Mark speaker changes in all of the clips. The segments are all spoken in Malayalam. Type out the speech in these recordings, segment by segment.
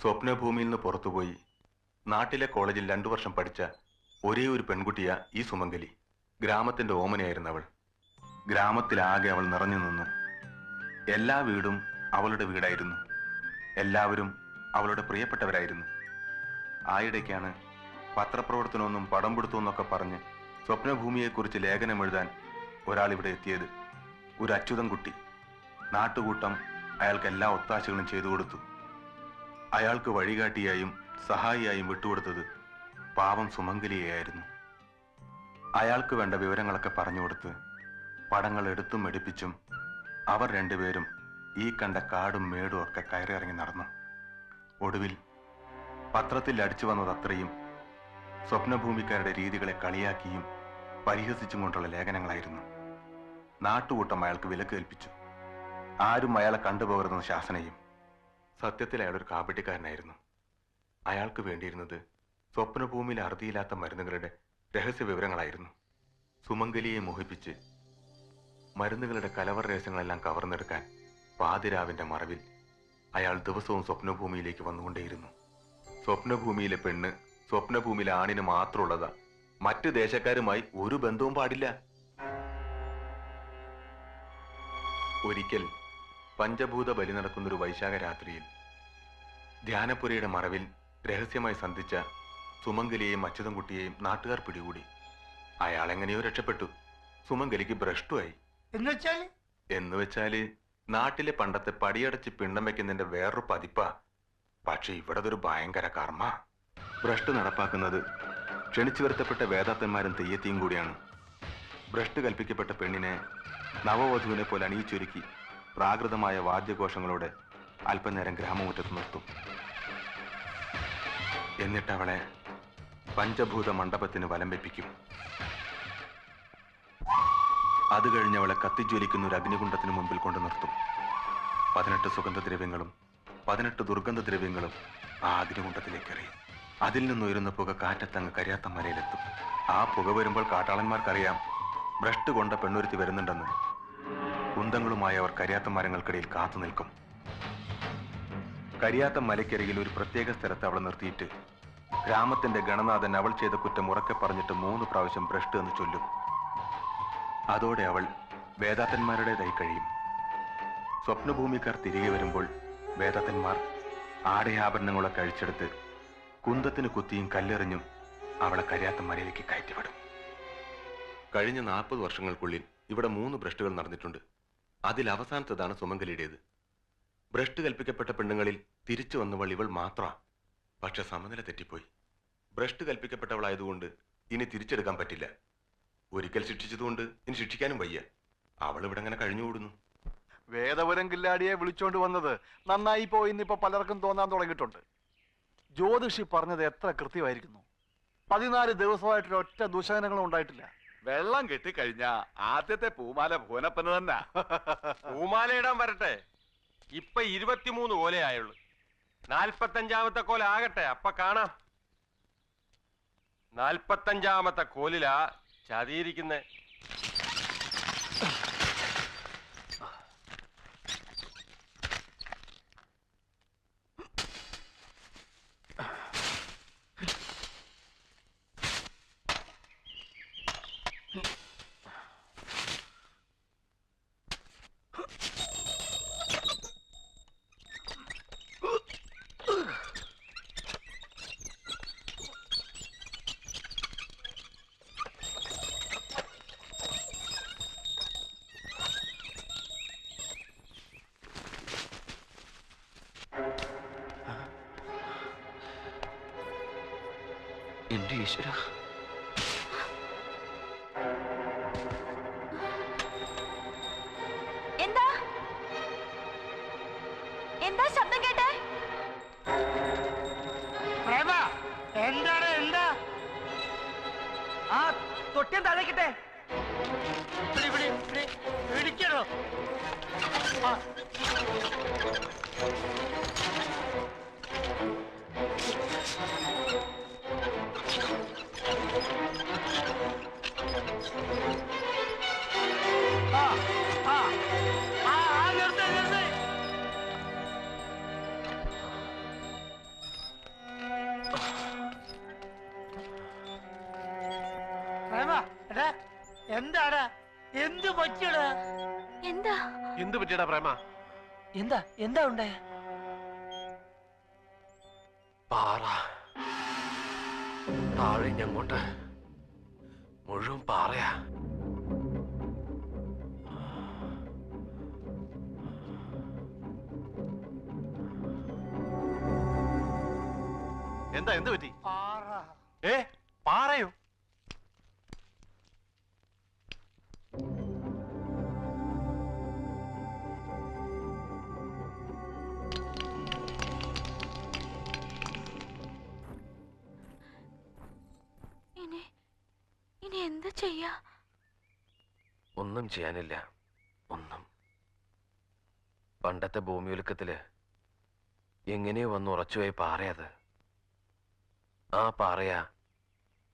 Speaker 1: സ്വപ്നഭൂമിയിൽ നിന്ന് പുറത്തുപോയി നാട്ടിലെ കോളേജിൽ 2 വർഷം പഠിച്ച ഒരേ ഒരു പെൺകുട്ടിയാ ഈ സുമംഗലി. ഗ്രാമത്തിന്റെ ഓമനയായിരുന്നു അവൾ. ഗ്രാമത്തിലാകെ അവൾ നിറഞ്ഞു നിന്നു. എല്ലാ വീടും അവളുടെ വീടായിരുന്നു. എല്ലാവരും അവളുടെ പ്രിയപ്പെട്ടവരായിരുന്നു. ആയിടയ്ക്കാണ് പത്രപ്രവർത്തനമൊന്നും പടം പിടുത്തമെന്നൊക്കെ പറഞ്ഞ് സ്വപ്നഭൂമിയെക്കുറിച്ച് ലേഖനം എഴുതാൻ ഒരാൾ ഇവിടെ എത്തിയത്. ഒരു അച്യുതൻ കുട്ടി. നാട്ടുകൂട്ടം അയാൾക്ക് എല്ലാ ഒത്താശകളും ചെയ്തു കൊടുത്തു. അയാൾക്ക് വഴികാട്ടിയായും സഹായിയായും വിട്ടുകൊടുത്തത് പാവം സുമംഗലിയായിരുന്നു. അയാൾക്ക് വേണ്ട വിവരങ്ങളൊക്കെ പറഞ്ഞുകൊടുത്ത് പടങ്ങൾ എടുത്തും എടുപ്പിച്ചും അവർ രണ്ടുപേരും ഈ കണ്ട കാടും മേടും ഒക്കെ കയറിയിറങ്ങി നടന്നു. ഒടുവിൽ പത്രത്തിൽ അടിച്ചു വന്നത് അത്രയും സ്വപ്നഭൂമിക്കാരുടെ രീതികളെ കളിയാക്കിയും പരിഹസിച്ചും കൊണ്ടുള്ള ലേഖനങ്ങളായിരുന്നു. നാട്ടുകൂട്ടം അയാൾക്ക് വിലക്ക് കൽപ്പിച്ചു. ആരും അയാളെ കണ്ടുപോകരുതെന്ന ശാസനയും. സത്യത്തിൽ അയാളൊരു കാപട്യക്കാരനായിരുന്നു. അയാൾക്ക് വേണ്ടിയിരുന്നത് സ്വപ്നഭൂമിയിൽ അറുതിയില്ലാത്ത മരുന്നുകളുടെ രഹസ്യ വിവരങ്ങളായിരുന്നു. സുമംഗലിയെ മോഹിപ്പിച്ച് മരുന്നുകളുടെ കലവർ രഹസ്യങ്ങളെല്ലാം കവർന്നെടുക്കാൻ പാതിരാവിന്റെ മറവിൽ അയാൾ ദിവസവും സ്വപ്നഭൂമിയിലേക്ക് വന്നുകൊണ്ടേയിരുന്നു. സ്വപ്നഭൂമിയിലെ പെണ്ണ് സ്വപ്നഭൂമിയിലെ ആണിന് മാത്രമുള്ളതാ. മറ്റ് ദേശക്കാരുമായി ഒരു ബന്ധവും പാടില്ല. ഒരിക്കൽ പഞ്ചഭൂത ബലി നടക്കുന്നൊരു വൈശാഖ രാത്രിയിൽ ധ്യാനപുരയുടെ മറവിൽ രഹസ്യമായി സന്ധിച്ച സുമംഗലിയെയും അച്യുതൻകുട്ടിയെയും നാട്ടുകാർ പിടികൂടി. അയാൾ എങ്ങനെയോ രക്ഷപ്പെട്ടു. സുമംഗലിക്ക് ഭ്രഷ്ടുമായി. എന്നുവെച്ചാല് നാട്ടിലെ പണ്ടത്തെ പടിയടച്ച് പിണ്ടം വെക്കുന്നതിന്റെ വേറൊരു പതിപ്പാ. പക്ഷെ ഇവിടതൊരു ഭയങ്കര കർമ്മ. ഭ്രഷ്ട് നടപ്പാക്കുന്നത് ക്ഷണിച്ചു വരുത്തപ്പെട്ട വേദാത്തന്മാരും തെയ്യത്തിയും കൂടിയാണ്. ഭ്രഷ്ട് കൽപ്പിക്കപ്പെട്ട പെണ്ണിനെ നവവധുവിനെ പോലെ അണിയിച്ചൊരുക്കി പ്രാകൃതമായ വാദ്യഘോഷങ്ങളോടെ അല്പനേരം ഗ്രാമമുറ്റത്ത് നിർത്തും. എന്നിട്ടവളെ പഞ്ചഭൂത മണ്ഡപത്തിന് വലം വെപ്പിക്കും. അത് കഴിഞ്ഞവളെ കത്തിജ്വലിക്കുന്ന ഒരു അഗ്നികുണ്ഡത്തിന് മുമ്പിൽ കൊണ്ടു നിർത്തും. 18 സുഗന്ധദ്രവ്യങ്ങളും 18 ദുർഗന്ധദ്രവ്യങ്ങളും ആ അഗ്നികുണ്ഡത്തിലേക്ക് എറിയും. അതിൽ നിന്നുയരുന്ന പുക കാറ്റത്തങ്ങ് കരിയാത്ത മലയിലെത്തും. ആ പുക വരുമ്പോൾ കാട്ടാളന്മാർക്കറിയാം ഭ്രഷ്ട് കൊണ്ട പെണ്ണുരുത്തി വരുന്നുണ്ടെന്ന്. കുന്തങ്ങളുമായി അവർ കരിയാത്ത മരങ്ങൾക്കിടയിൽ കാത്തു നിൽക്കും. കരിയാത്ത മലയ്ക്കരികിൽ ഒരു പ്രത്യേക സ്ഥലത്ത് അവളെ നിർത്തിയിട്ട് ഗ്രാമത്തിന്റെ ഗണനാഥൻ അവൾ ചെയ്ത കുറ്റം ഉറക്കെ പറഞ്ഞിട്ട് 3 പ്രാവശ്യം ഭ്രഷ്ട് എന്ന് ചൊല്ലും. അതോടെ അവൾ വേദാത്തന്മാരുടേതായി കഴിയും. സ്വപ്നഭൂമിക്കാർ തിരികെ വരുമ്പോൾ വേദാത്തന്മാർ ആടയാഭരണങ്ങളൊക്കെ അഴിച്ചെടുത്ത് കുന്തത്തിന് കുത്തിയും കല്ലെറിഞ്ഞും അവളെ കരിയാത്ത മലയിലേക്ക് കയറ്റിവിടും. കഴിഞ്ഞ 40 വർഷങ്ങൾക്കുള്ളിൽ ഇവിടെ 3 ഭ്രഷ്ടുകൾ നടന്നിട്ടുണ്ട്. അതിൽ അവസാനത്തതാണ് സുമംഗലിയുടേത്. ഭ്രഷ്ട് കൽപ്പിക്കപ്പെട്ട പെണ്ണുങ്ങളിൽ തിരിച്ചു വന്നവൾ ഇവൾ മാത്രമാണ്. പക്ഷെ സമനില തെറ്റിപ്പോയി. ഭ്രഷ്ട് കൽപ്പിക്കപ്പെട്ടവളായതുകൊണ്ട് ഇനി തിരിച്ചെടുക്കാൻ പറ്റില്ല. ഒരിക്കൽ ശിക്ഷിച്ചതുകൊണ്ട് ഇനി ശിക്ഷിക്കാനും വയ്യ. അവൾ ഇവിടെ അങ്ങനെ കഴിഞ്ഞുകൂടുന്നു.
Speaker 2: വേദപുരം കില്ലാടിയെ വിളിച്ചോണ്ട് വന്നത് നന്നായി പോയിന്നിപ്പോ പലർക്കും തോന്നാൻ തുടങ്ങിയിട്ടുണ്ട്. ജ്യോതിഷി പറഞ്ഞത് എത്ര കൃത്യമായിരിക്കുന്നു. 14 ദിവസമായിട്ടൊരു ഒറ്റ ദുശകനങ്ങളും ഉണ്ടായിട്ടില്ല.
Speaker 3: വെള്ളം കെട്ടിക്കഴിഞ്ഞ ആദ്യത്തെ പൂമാല ഭുവനപ്പന് തന്നെ.
Speaker 4: പൂമാല ഇടാൻ വരട്ടെ. ഇപ്പൊ 23 കോലയായുള്ളൂ. 45ാമത്തെ കോല ആകട്ടെ, അപ്പൊ കാണാം. 45ാമത്തെ കോലിലാ ചതിയിരിക്കുന്നേ.
Speaker 5: എന്റെ ഈശ്വര,
Speaker 6: എന്താ എന്താ ശബ്ദം കേട്ടെ?
Speaker 7: എന്താണ്? എന്താ?
Speaker 5: ആ തൊട്ടിയം താഴേക്കിട്ടെ.
Speaker 7: പിടിക്കണോ? എന്താടാ എന്ത് പറ്റിയടാ?
Speaker 6: എന്താ
Speaker 4: എന്ത് പറ്റിയടാ പ്രേമ?
Speaker 5: എന്താ എന്താ ഉണ്ടായ?
Speaker 4: പാറ താഴെ ഞങ്ങോട്ട് മുഴുവൻ പാറയാ.
Speaker 2: എന്താ എന്ത് പറ്റി?
Speaker 7: പാറ.
Speaker 2: പാറയോ?
Speaker 6: ഇനി എന്താ ചെയ്യാ?
Speaker 4: ഒന്നും ചെയ്യാനില്ല, ഒന്നും. പണ്ടത്തെ ഭൂമിയൊലുക്കത്തില് എങ്ങനെയോ വന്ന് ഉറച്ചുപോയി പാറയത്. ആ പാറയാ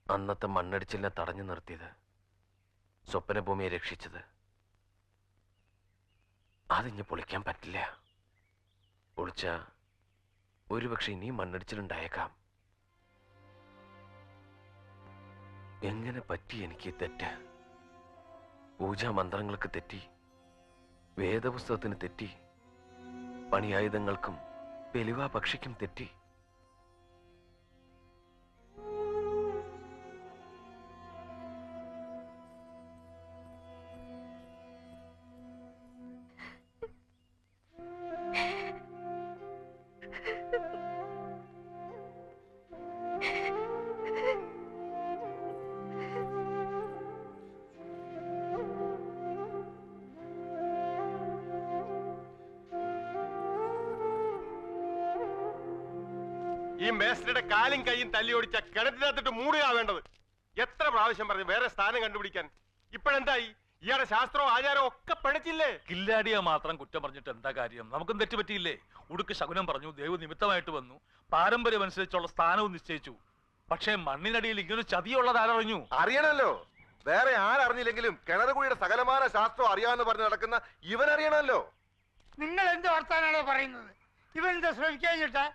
Speaker 4: അന്നത്തെ മണ്ണടിച്ചിലിനെ തടഞ്ഞു നിർത്തിയത്, സ്വപ്നഭൂമിയെ രക്ഷിച്ചത്. അതിഞ്ഞ് പൊളിക്കാൻ പറ്റില്ല. പൊളിച്ച ഒരുപക്ഷെ ഇനിയും മണ്ണടിച്ചിലുണ്ടായേക്കാം. എങ്ങനെ പറ്റി എനിക്ക് തെറ്റ്? പൂജാമന്ത്രങ്ങൾക്ക് തെറ്റി, വേദപുസ്തകത്തിന് തെറ്റി, പണിയായുധങ്ങൾക്കും പെലിവാ പക്ഷിക്കും തെറ്റി.
Speaker 8: ഈ മേസ്ത്രിയുടെ കാലും കൈയും തല്ലി ഓടിച്ച കിണറ്റിനകത്തിട്ട് മൂടുക വേണ്ടത്. എത്ര പ്രാവശ്യം പറഞ്ഞു വേറെ സ്ഥാനം കണ്ടുപിടിക്കാൻ. ഇപ്പോഴെന്തായി? ഇയാളുടെ ശാസ്ത്രവും ആചാരവും ഒക്കെ പഴച്ചില്ലേ?
Speaker 9: കില്ലാടിയെ മാത്രം കുറ്റം പറഞ്ഞിട്ട് എന്താ കാര്യം? നമുക്കും തെറ്റുപറ്റിയില്ലേ? ഉടുക്ക് ശകുനം പറഞ്ഞു, ദേവ് നിമിത്തമായിട്ട് വന്നു, പാരമ്പര്യം അനുസരിച്ചുള്ള സ്ഥാനവും നിശ്ചയിച്ചു. പക്ഷേ മണ്ണിനടിയിൽ ഇങ്ങനെ ചതിയുള്ളത് ആരറിഞ്ഞു?
Speaker 3: അറിയണല്ലോ. വേറെ ആരറിഞ്ഞില്ലെങ്കിലും കിണറുകുഴിയുടെ സകലമാന ശാസ്ത്രം അറിയാമെന്ന് പറഞ്ഞ് നടക്കുന്ന ഇവൻ അറിയണമല്ലോ.
Speaker 7: നിങ്ങൾ എന്ത് വർത്താനാണോ പറയുന്നത്? ഇവൻ എന്താ ശ്രമിക്കാഞ്ഞിട്ടാ?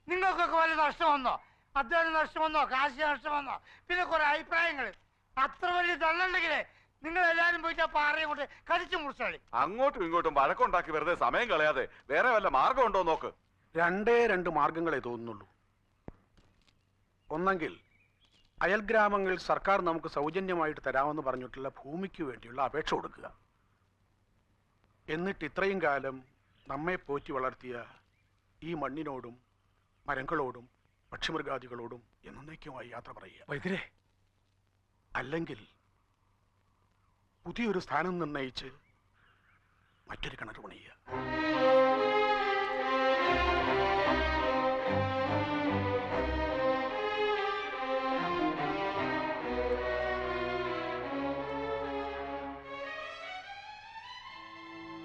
Speaker 7: നിങ്ങൾക്കൊക്കെ വല്ല നഷ്ടം വന്നോ? അധ്വാനം നഷ്ടം വന്നോ? കാശ് നഷ്ടം വന്നോ? പിന്നെ കുറെ അഭിപ്രായങ്ങൾ. അത്ര വലിയ തള്ളുണ്ടെങ്കിലേ നിങ്ങൾ എല്ലാരും പോയിട്ട് ആ പാറയെ കൊണ്ട് കടിച്ചു മുറിച്ചാളി.
Speaker 3: അങ്ങോട്ടും ഇങ്ങോട്ടും വഴക്കുണ്ടാക്കി വെറുതെ സമയം കളയാതെ വേറെ വല്ല മാർഗം ഉണ്ടോ നോക്ക്.
Speaker 10: രണ്ട് മാർഗങ്ങളെ തോന്നുന്നുള്ളൂ. ഒന്നെങ്കിൽ അയൽഗ്രാമങ്ങളിൽ സർക്കാർ നമുക്ക് സൗജന്യമായിട്ട് തരാമെന്ന് പറഞ്ഞിട്ടുള്ള ഭൂമിക്ക് വേണ്ടിയുള്ള അപേക്ഷ കൊടുക്കുക. എന്നിട്ട് ഇത്രയും കാലം നമ്മെ പോറ്റി വളർത്തിയ ഈ മണ്ണിനോടും മരങ്ങളോടും പക്ഷിമൃഗാദികളോടും എന്നേക്കുമായി യാത്ര പറയുക.
Speaker 9: വൈദ്യരെ,
Speaker 10: അല്ലെങ്കിൽ പുതിയൊരു സ്ഥാനം നിർണയിച്ച് മറ്റൊരു കിണർ പണിയുക.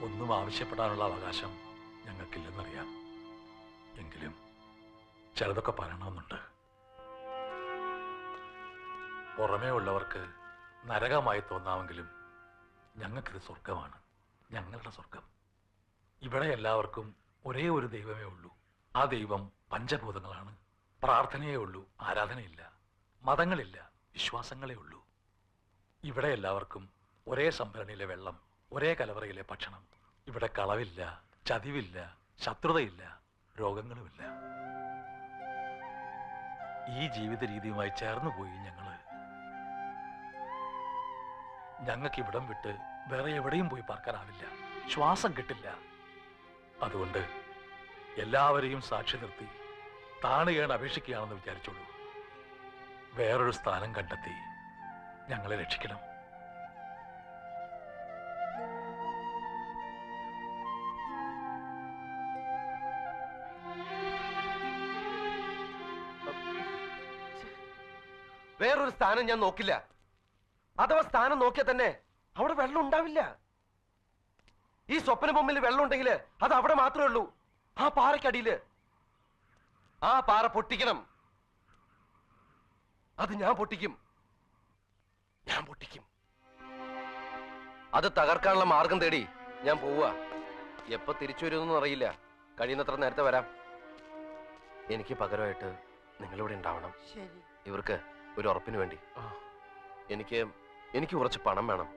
Speaker 9: ഒന്നും ആവശ്യപ്പെടാനുള്ള അവകാശം ഞങ്ങൾക്കില്ലെന്നറിയാം. എങ്കിലും ചിലതൊക്കെ പറയണമെന്നുണ്ട്. പുറമേ ഉള്ളവർക്ക് നരകമായി തോന്നാമെങ്കിലും ഞങ്ങൾക്കിത് സ്വർഗമാണ്, ഞങ്ങളുടെ സ്വർഗം. ഇവിടെ എല്ലാവർക്കും ഒരേ ഒരു ദൈവമേ ഉള്ളൂ. ആ ദൈവം പഞ്ചഭൂതങ്ങളാണ്. പ്രാർത്ഥനയേ ഉള്ളൂ, ആരാധനയില്ല. മതങ്ങളില്ല, വിശ്വാസങ്ങളേ ഉള്ളൂ. ഇവിടെ എല്ലാവർക്കും ഒരേ സംഭരണിയിലെ വെള്ളം, ഒരേ കലവറയിലെ ഭക്ഷണം. ഇവിടെ കളവില്ല, ചതിവില്ല, ശത്രുതയില്ല, രോഗങ്ങളുമില്ല. ഈ ജീവിത രീതിയുമായി ചേർന്നു പോയി ഞങ്ങൾക്ക് ഇവിടം വിട്ട് വേറെ എവിടെയും പോയി പാർക്കാനാവില്ല. ശ്വാസം കിട്ടില്ല. അതുകൊണ്ട് എല്ലാവരെയും സാക്ഷി നിർത്തി താണുകയാണ് അപേക്ഷിക്കുകയാണെന്ന് വിചാരിച്ചോളൂ. വേറൊരു സ്ഥാനം കണ്ടെത്തി ഞങ്ങളെ രക്ഷിക്കണം.
Speaker 5: വേറൊരു സ്ഥാനം ഞാൻ നോക്കില്ല. അഥവാ സ്ഥാനം നോക്കിയാൽ തന്നെ അവിടെ വെള്ളം ഉണ്ടാവില്ല. ഈ സ്വപ്ന ബൊമ്മിൽ വെള്ളം ഉണ്ടെങ്കിൽ അത് അവിടെ മാത്രമേ ഉള്ളൂ, ആ പാറയ്ക്കടിയില്. ആ പാറ പൊട്ടിക്കണം. അത് ഞാൻ പൊട്ടിക്കും. അത് തകർക്കാനുള്ള മാർഗം തേടി ഞാൻ പോവുക. എപ്പോ തിരിച്ചു വരുമെന്നൊന്നും അറിയില്ല. കഴിയുന്നത്ര നേരത്തെ വരാം. എനിക്ക് പകരമായിട്ട് നിങ്ങളിവിടെ ഉണ്ടാവണം. ഇവർക്ക് ഒരു ഉറപ്പിന് വേണ്ടി. എനിക്ക് എനിക്ക് കുറച്ച് പണം വേണം.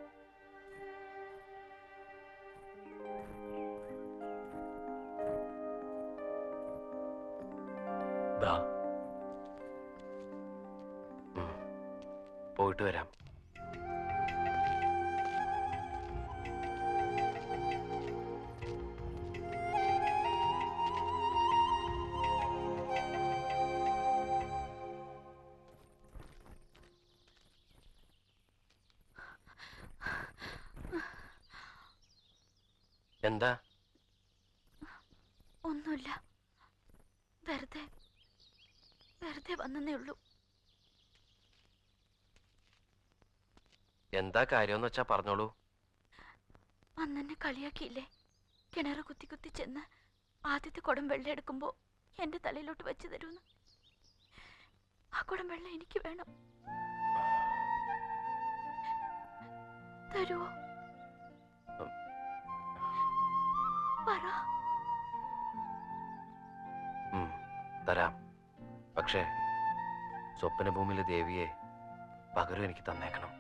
Speaker 5: പോയിട്ട് വരാം. എന്താ?
Speaker 6: ഒന്നുമില്ല, വെറുതെ വന്നേ ഉള്ളൂ.
Speaker 5: എന്താ കാര്യമെന്ന് വെച്ചാ പറഞ്ഞോളൂ.
Speaker 6: അന്നെന്നെ കളിയാക്കിയില്ലേ? കിണറ് കുത്തി കുത്തി ചെന്ന് ആദ്യത്തെ കുടം വെള്ളം എടുക്കുമ്പോ എന്റെ തലയിലോട്ട് വെച്ച് തരൂന്ന്. ആ കുടം വെള്ളം എനിക്ക് വേണം. തരുവോ? പറ.
Speaker 5: തരാം. പക്ഷേ സ്വപ്നഭൂമിയിലെ ദേവിയെ പകരം എനിക്ക് തന്നേക്കണം.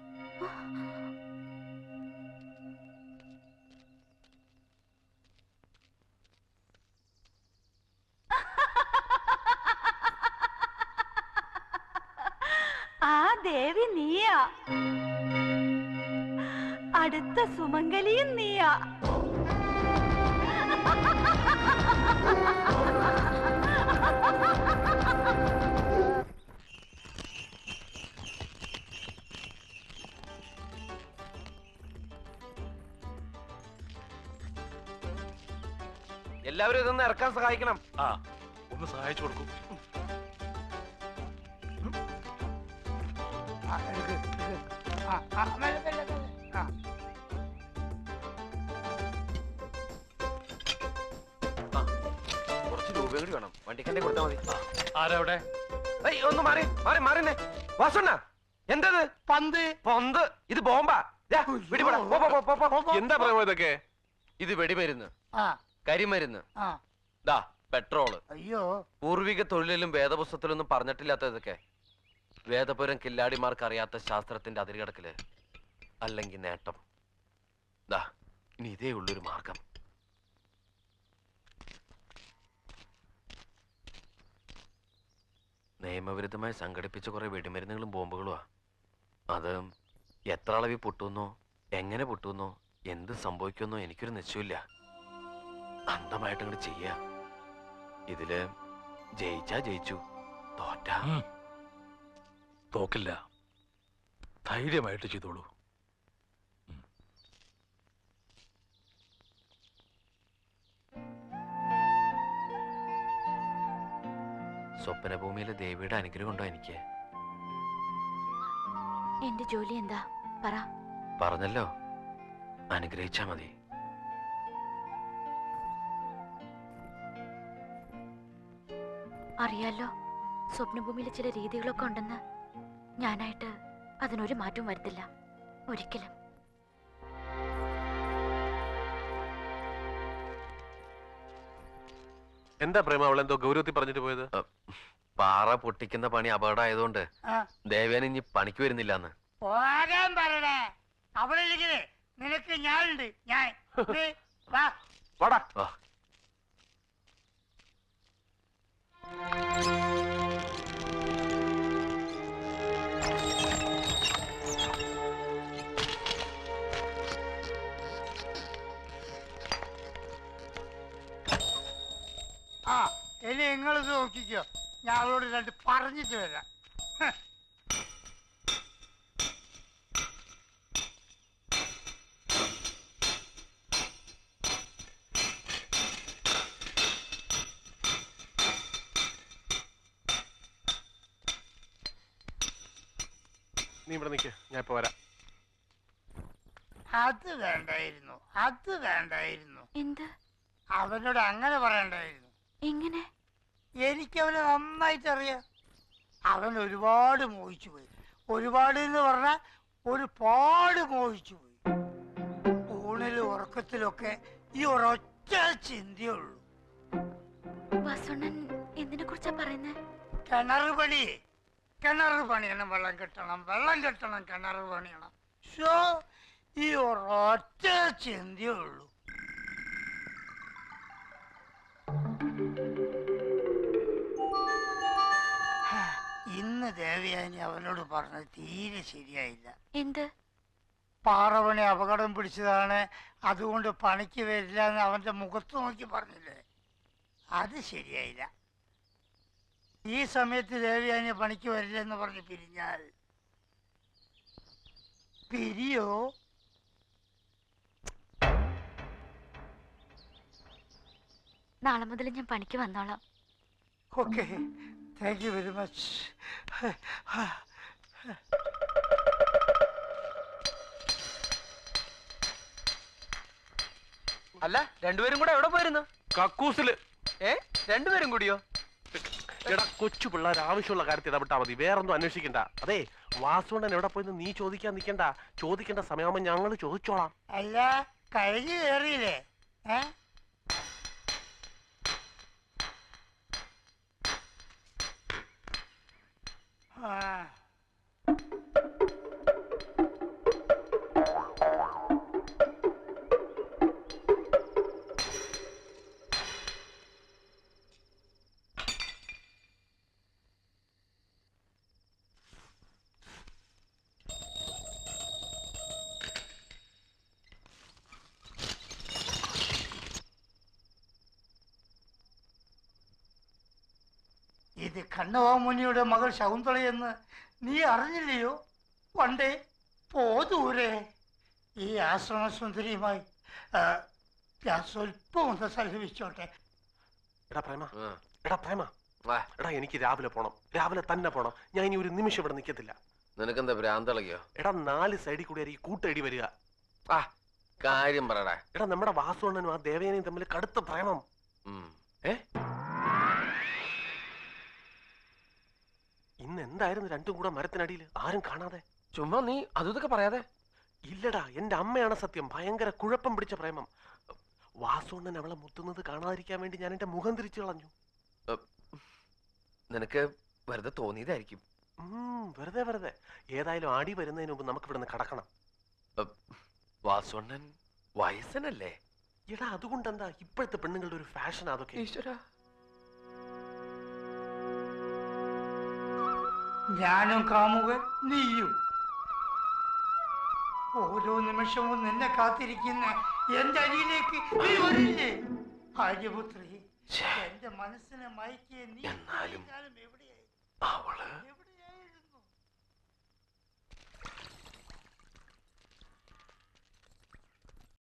Speaker 6: ആ ദേവി നീയാ, അടുത്ത സുമംഗലിയും നീയാ.
Speaker 5: എല്ലാവരും ഇതൊന്ന് ഇറക്കാൻ സഹായിക്കണം.
Speaker 9: ആ, ഒന്ന് സഹായിച്ചു കൊടുക്കും.
Speaker 5: കുറച്ച് രൂപ കൂടി വേണം. വണ്ടിക്കന്നെ കൊടുത്താൽ മതി.
Speaker 9: ആരവിടെ?
Speaker 5: ഒന്ന് മാറി മാറി മാറിന്നെ. വാസുണ്ണ, എന്തത്?
Speaker 7: പന്ത്.
Speaker 5: പന്ത്? ഇത് ബോംബാ.
Speaker 8: എന്താ പറയുമ്പോ ഇതൊക്കെ?
Speaker 5: ഇത് വെടിമരുന്ന്, കരിമരുന്ന്, പെട്രോള്.
Speaker 7: അയ്യോ,
Speaker 5: പൂർവിക തൊഴിലിലും വേദപുസ്തകത്തിലൊന്നും പറഞ്ഞിട്ടില്ലാത്ത ഇതൊക്കെ. വേദപുരം കില്ലാടിമാർക്ക് അറിയാത്ത ശാസ്ത്രത്തിന്റെ അതിരുകടക്കല് അല്ലെങ്കിൽ നേട്ടം. ഇനി ഇതേ ഉള്ളൊരു മാർഗം. നിയമവിരുദ്ധമായി സംഘടിപ്പിച്ച കുറെ വെടിമരുന്നുകളും ബോംബുകളുമാ. അത് എത്ര അളവിൽ പൊട്ടുന്നോ, എങ്ങനെ പൊട്ടുന്നോ, എന്ത് സംഭവിക്കുന്നോ എനിക്കൊരു നിശ്ചയമില്ല. അന്ധമായിട്ട് അങ്ങോട്ട് ചെയ്യാ. ഇതില് ജയിച്ചാ ജയിച്ചു, തോറ്റാ
Speaker 9: തോക്കില്ല. ധൈര്യമായിട്ട് ചെയ്തോളൂ.
Speaker 5: സ്വപ്നഭൂമിയിലെ ദേവിയുടെ അനുഗ്രഹം ഉണ്ടോ എനിക്ക്?
Speaker 6: എന്റെ ജോലി എന്താ പറ.
Speaker 5: പറഞ്ഞല്ലോ, അനുഗ്രഹിച്ചാ മതി.
Speaker 6: അറിയാലോ, സ്വപ്നഭൂമിയിലെ ചില രീതികളൊക്കെ ഉണ്ടെന്ന്. ഞാനായിട്ട് അതിനൊരു മാറ്റവും വരുത്തില്ല, ഒരിക്കലും.
Speaker 8: എന്താ പ്രേമ അവളെന്തോ ഗൗരവത്തിൽ പറഞ്ഞിട്ട് പോയത്?
Speaker 5: പാറ പൊട്ടിക്കുന്ന പണി അപകടമായതുകൊണ്ട് ദേവേന ഇനി പണിക്ക് വരുന്നില്ലാന്ന്.
Speaker 7: പോകാൻ പറയണേ. അവളില്ലെങ്കിലേ നിനക്ക് ഞാനുണ്ട്. ഞാൻ
Speaker 8: വാടാ.
Speaker 7: ഇനി നിങ്ങളിത് നോക്കിക്കോ, ഞാൻ അവളോട് രണ്ട് പറഞ്ഞിട്ട് വരാം.
Speaker 8: നീ ഇവിടെ നിൽക്ക്, ഞാൻ ഇപ്പൊ വരാം.
Speaker 7: അത് വേണ്ടായിരുന്നു, അത് വേണ്ടായിരുന്നു.
Speaker 6: എന്ത്?
Speaker 7: അവനോട് അങ്ങനെ പറയണ്ടായിരുന്നു.
Speaker 6: എങ്ങനെ?
Speaker 7: എനിക്കവനെ നന്നായിട്ട് അറിയാം. അവൻ ഒരുപാട് മോഹിച്ചു പോയി. ഒരുപാട് എന്ന് പറഞ്ഞാൽ ഒരുപാട് മോഹിച്ചു പോയി. ഊണിലും ഉറക്കത്തിലൊക്കെ ഈ ഒരൊറ്റ ചിന്തയുള്ളൂ.
Speaker 6: വസുണ്ണൻ എന്തിനെ കുറിച്ചാ പറയുന്നത്?
Speaker 7: കിണറ് പണി, കിണറ് പണിയണം, വെള്ളം കെട്ടണം, വെള്ളം കെട്ടണം, കിണറ് പണിയണം. ശോ, ഈ ഒരൊറ്റ ചിന്തയേ ഉള്ളൂ. ഇന്ന് ദേവയാനി അവനോട് പറഞ്ഞത് തീരെ ശരിയായില്ല.
Speaker 6: എന്ത്?
Speaker 7: പാറവണി അപകടം പിടിച്ചതാണ്, അതുകൊണ്ട് പണിക്ക് വരില്ല എന്ന് അവന്റെ മുഖത്ത് നോക്കി പറഞ്ഞില്ലേ, അത് ശരിയായില്ല. ഈ സമയത്ത് ദേവയാനി പണിക്ക് വരില്ല എന്ന് പറഞ്ഞ് പിരിഞ്ഞാൽ പിരിയോ?
Speaker 6: നാളെ മുതൽ ഞാൻ പണിക്ക് വന്നോളാം.
Speaker 7: Okay, thank you very much.
Speaker 5: അല്ല, രണ്ടുപേരും കൂടെ എവിടെ പോയിരുന്നു?
Speaker 11: കക്കൂസില്.
Speaker 5: രണ്ടുപേരും കൂടിയോ?
Speaker 11: എടാ, കൊച്ചു പിള്ളേർ ആവശ്യമുള്ള കാര്യത്തിൽ ഇടപെട്ടാ മതി, വേറൊന്നും അന്വേഷിക്കണ്ട. അതെ, വാസുണ്ണൻ എവിടെ പോയെന്ന് നീ ചോദിക്കാൻ നിൽക്കണ്ട. ചോദിക്കേണ്ട സമയമാകുമ്പോ ഞങ്ങൾ ചോദിച്ചോളാം.
Speaker 7: അല്ല, കഴിഞ്ഞു കയറിയില്ലേ? ഇത് കണ്ണവാമുനിയുടെ മകൾ ശകുന്തളയെന്ന് നീ അറിഞ്ഞില്ലയോ? പണ്ടേ പോതൂരെ ഈ ആശ്രമ സുന്ദരിയുമായി ഞാൻ സ്വല്പം ഒന്ന് സഹവിച്ചോട്ടെ.
Speaker 11: എടാ പ്രേമ, എടാ എനിക്ക് രാവിലെ പോണം, രാവിലെ തന്നെ പോണം. ഞാൻ ഇനി ഒരു നിമിഷം ഇവിടെ നിൽക്കത്തില്ല.
Speaker 5: നിനക്കെന്താ ഭ്രാന്തളകിയോ?
Speaker 11: എടാ, 4 സൈഡിൽ കൂടി ഈ കൂട്ടടി വരിക.
Speaker 5: കാര്യം പറയടാ.
Speaker 11: എടാ, നമ്മുടെ വാസുണ്ണനും ആ ദേവയാനിയും തമ്മിൽ കടുത്ത പ്രേമം. ഇന്ന് എന്തായിരുന്നു രണ്ടും കൂടെ മരത്തിനടിയിൽ, ആരും കാണാതെ?
Speaker 5: ചുമ്മാ നീ അതൊക്കെ പറയാതെ.
Speaker 11: ഇല്ലടാ, എന്റെ അമ്മയാണ് സത്യം. ഭയങ്കര കുഴപ്പം പിടിച്ച പ്രേമം. വാസുണ്ണൻ അവളെ മുത്തുന്നത് കാണാതിരിക്കാൻ വേണ്ടി ഞാൻ എന്റെ മുഖം തിരിച്ചു കളഞ്ഞു.
Speaker 5: നിനക്ക് വെറുതെ തോന്നിയതായിരിക്കും.
Speaker 11: വെറുതെ. ഏതായാലും ആടി വരുന്നതിന് മുമ്പ് നമുക്ക് ഇവിടെ നിന്ന് കടക്കണം.
Speaker 5: വാസുണ്ണൻ വയസ്സനല്ലേ?
Speaker 11: എടാ, അതുകൊണ്ടെന്താ, ഇപ്പോഴത്തെ പെണ്ണുങ്ങളുടെ ഒരു ഫാഷൻ അതൊക്കെ.
Speaker 5: ഈശ്വരാ,
Speaker 7: ഞാനും കാമുകൻ, നീയും. ഓരോ നിമിഷവും നിന്നെ കാത്തിരിക്കുന്ന എന്റെ അരിയിലേക്ക് നീ വരില്ലേ? ആര്യപുത്രി, എന്റെ മനസ്സിനെ മയക്കിയ നീ
Speaker 5: എന്നാലും
Speaker 7: എവിടെയായി?
Speaker 5: അവള്
Speaker 7: എവിടെ?